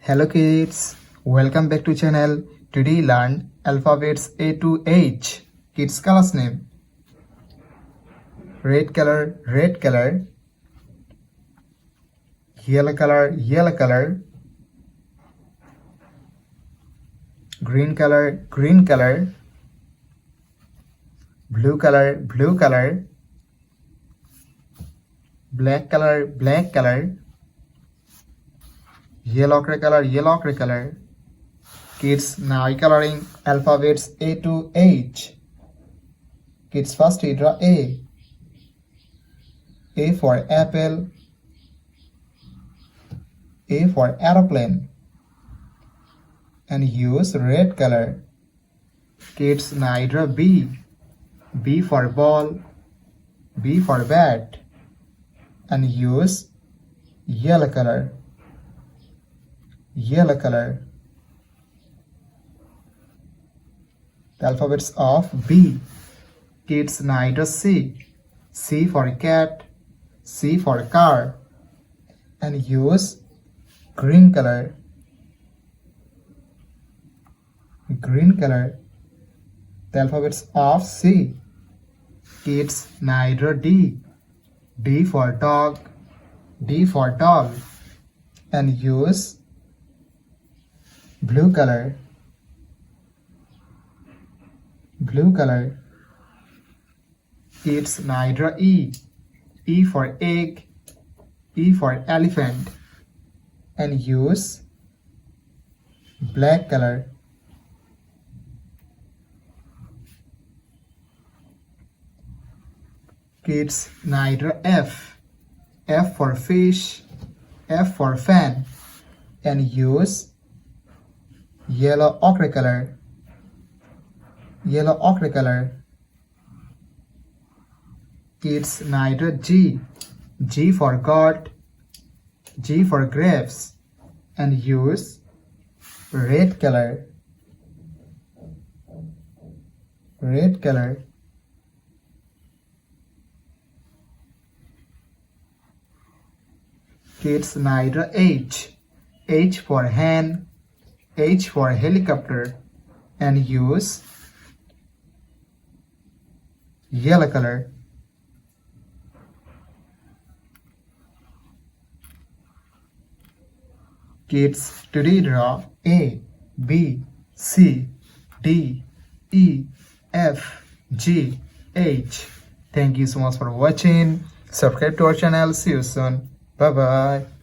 Hello kids, welcome back to channel. Today learn alphabets A to H. Kids colors name. Red color, red color. Yellow color, yellow color. Green color, green color. Blue color, blue color. Black color, black color. Yellow color, yellow color. Kids, now coloring alphabets A to H. Kids, first we draw A. A for apple. A for aeroplane. And use red color. Kids, now draw B. B for ball. B for bat. And use yellow color. Yellow color. The alphabets of B. Kids, now draw C. C for cat. C for car. And use green color. Green color. The alphabets of C. Kids, now draw D. D for dog. D for doll. And use blue color. Blue color. Kids, now draw E. E for egg. E for elephant. And use black color. Kids, now draw F. F for fish. F for fan. And use yellow ochre color. Yellow ochre color. Kids, now draw G. G for goat. G for grapes. And use red color. Red color. Kids, now draw H. H for hen. H for helicopter. And use yellow color. Kids, today draw A, B, C, D, E, F, G, H. Thank you so much for watching. Subscribe to our channel. See you soon. Bye bye.